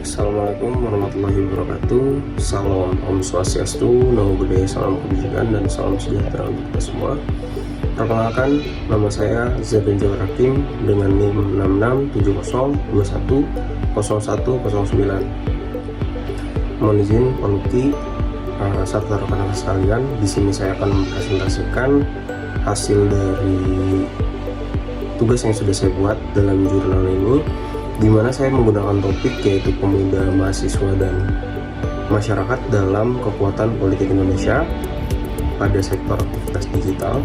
Assalamualaikum warahmatullahi wabarakatuh. Salam Om Swastiastu, Namo Buddhaya, salam kebijakan, dan salam sejahtera untuk kita semua. Perkenalkan, nama saya Zaben Jawar Hakim dengan NIM 6670210109. Mohon izin, Panuki, serta rekan-rekan sekalian, di sini saya akan mempresentasikan hasil dari tugas yang sudah saya buat dalam jurnal ini, di mana saya menggunakan topik yaitu pemuda, mahasiswa, dan masyarakat dalam kekuatan politik Indonesia pada sektor aktivitas digital.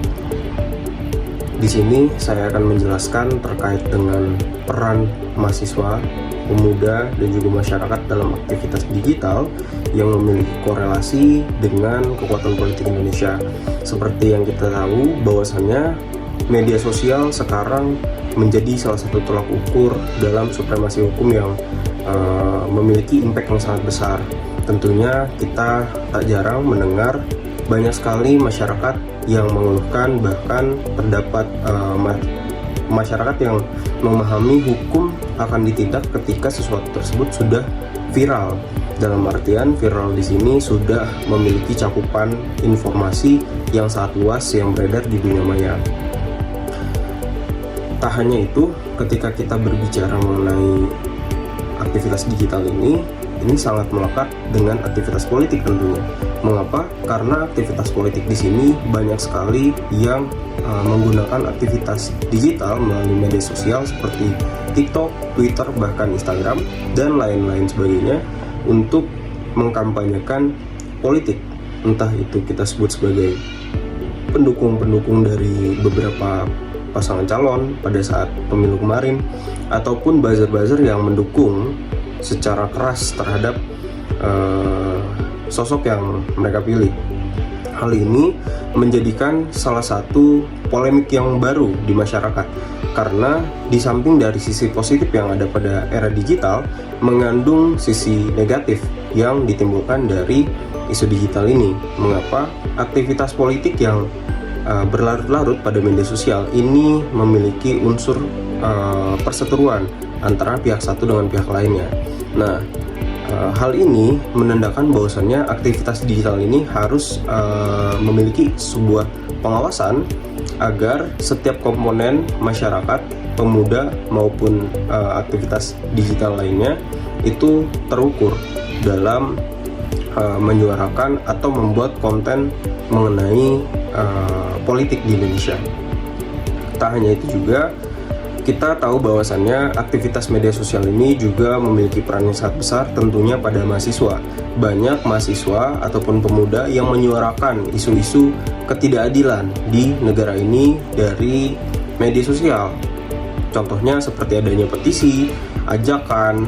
Di sini saya akan menjelaskan terkait dengan peran mahasiswa, pemuda, dan juga masyarakat dalam aktivitas digital yang memiliki korelasi dengan kekuatan politik Indonesia. Seperti yang kita tahu bahwasannya media sosial sekarang menjadi salah satu tolak ukur dalam supremasi hukum yang memiliki impact yang sangat besar. Tentunya kita tak jarang mendengar banyak sekali masyarakat yang mengeluhkan, bahkan terdapat masyarakat yang memahami hukum akan ditindak ketika sesuatu tersebut sudah viral. Dalam artian viral di sini sudah memiliki cakupan informasi yang sangat luas yang beredar di dunia maya. Tak hanya itu, ketika kita berbicara mengenai aktivitas digital ini sangat melekat dengan aktivitas politik tentunya. Mengapa? Karena aktivitas politik di sini banyak sekali yang menggunakan aktivitas digital melalui media sosial seperti TikTok, Twitter, bahkan Instagram, dan lain-lain sebagainya untuk mengkampanyekan politik. Entah itu kita sebut sebagai pendukung-pendukung dari beberapa pasangan calon pada saat pemilu kemarin, ataupun buzzer-buzzer yang mendukung secara keras terhadap sosok yang mereka pilih. Hal ini menjadikan salah satu polemik yang baru di masyarakat, karena di samping dari sisi positif yang ada pada era digital, mengandung sisi negatif yang ditimbulkan dari isu digital ini. Mengapa aktivitas politik yang berlarut-larut pada media sosial ini memiliki unsur perseteruan antara pihak satu dengan pihak lainnya. Nah, hal ini menandakan bahwasannya aktivitas digital ini harus memiliki sebuah pengawasan agar setiap komponen masyarakat, pemuda maupun aktivitas digital lainnya itu terukur dalam menyuarakan atau membuat konten mengenai politik di Indonesia. Tak hanya itu juga, kita tahu bahwasannya aktivitas media sosial ini juga memiliki peran yang sangat besar tentunya pada mahasiswa. Banyak mahasiswa ataupun pemuda yang menyuarakan isu-isu ketidakadilan di negara ini dari media sosial. Contohnya seperti adanya petisi, ajakan,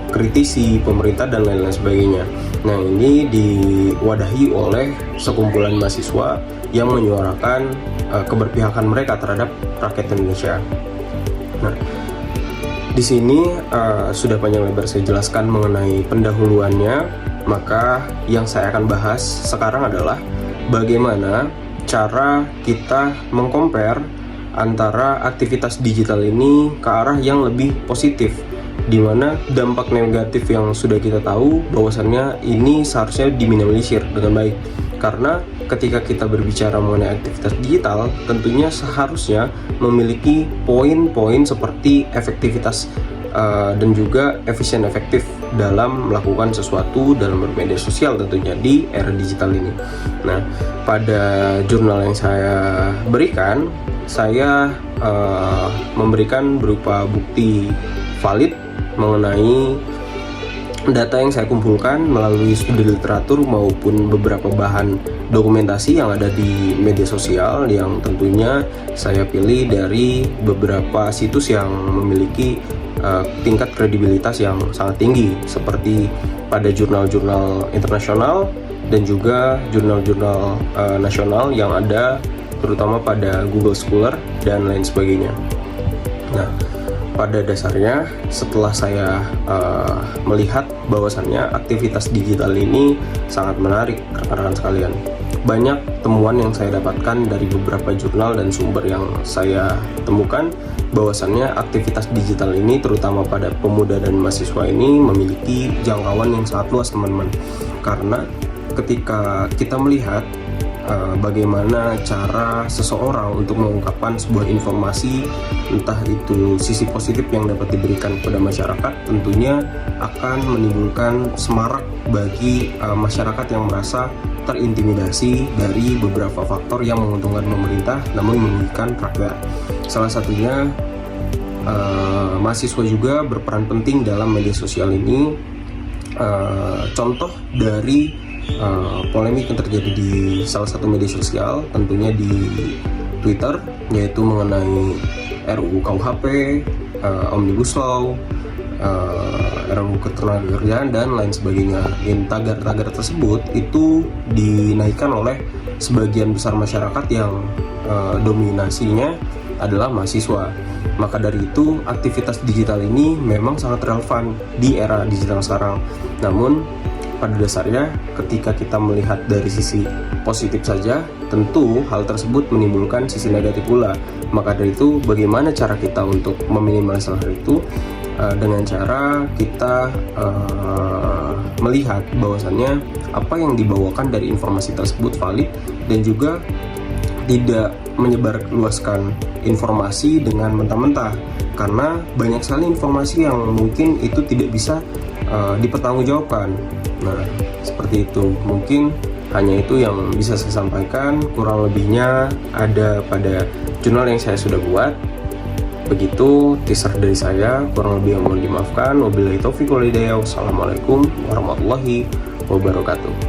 kritisi pemerintah, dan lain-lain sebagainya. Nah, ini diwadahi oleh sekumpulan mahasiswa yang menyuarakan keberpihakan mereka terhadap rakyat Indonesia. Nah, di sini sudah panjang lebar saya jelaskan mengenai pendahuluannya. Maka yang saya akan bahas sekarang adalah bagaimana cara kita mengcompare antara aktivitas digital ini ke arah yang lebih positif, di mana dampak negatif yang sudah kita tahu bahwasannya ini seharusnya diminimalisir dengan baik. Karena ketika kita berbicara mengenai aktivitas digital, tentunya seharusnya memiliki poin-poin seperti efektivitas dan juga efisien efektif dalam melakukan sesuatu dalam bermedia sosial tentunya di era digital ini. Nah, pada jurnal yang saya berikan, saya memberikan berupa bukti valid mengenai data yang saya kumpulkan melalui studi literatur maupun beberapa bahan dokumentasi yang ada di media sosial, yang tentunya saya pilih dari beberapa situs yang memiliki tingkat kredibilitas yang sangat tinggi, seperti pada jurnal-jurnal internasional dan juga jurnal-jurnal nasional yang ada terutama pada Google Scholar dan lain sebagainya. Nah, pada dasarnya setelah saya melihat bahwasannya aktivitas digital ini sangat menarik rekan-rekan sekalian. banyak temuan yang saya dapatkan dari beberapa jurnal dan sumber yang saya temukan bahwasannya aktivitas digital ini terutama pada pemuda dan mahasiswa ini memiliki jangkauan yang sangat luas teman-teman. Karena ketika kita melihat bagaimana cara seseorang untuk mengungkapkan sebuah informasi, entah itu sisi positif yang dapat diberikan kepada masyarakat, tentunya akan menimbulkan semarak bagi masyarakat yang merasa terintimidasi dari beberapa faktor yang menguntungkan pemerintah namun merugikan rakyat. Salah satunya mahasiswa juga berperan penting dalam media sosial ini. Contoh dari polemik yang terjadi di salah satu media sosial, tentunya di Twitter, yaitu mengenai RUU KUHP, Omnibus Law, RUU Ketenagakerjaan dan lain sebagainya. Tagar-tagar tersebut itu dinaikkan oleh sebagian besar masyarakat yang dominasinya adalah mahasiswa. Maka dari itu aktivitas digital ini memang sangat relevan di era digital sekarang. Namun pada dasarnya ketika kita melihat dari sisi positif saja, tentu hal tersebut menimbulkan sisi negatif pula. Maka dari itu bagaimana cara kita untuk meminimalisir hal itu? Dengan cara kita melihat bahwasannya apa yang dibawakan dari informasi tersebut valid dan juga tidak menyebarluaskan informasi dengan mentah-mentah, karena banyak sekali informasi yang mungkin itu tidak bisa dipertanggungjawabkan. Nah, seperti itu. Mungkin hanya itu yang bisa saya sampaikan. Kurang lebihnya ada pada jurnal yang saya sudah buat. Begitu teaser dari saya. Kurang lebih yang mohon dimaafkan. Wabillahi taufiq wal hidayah. Wassalamualaikum warahmatullahi wabarakatuh.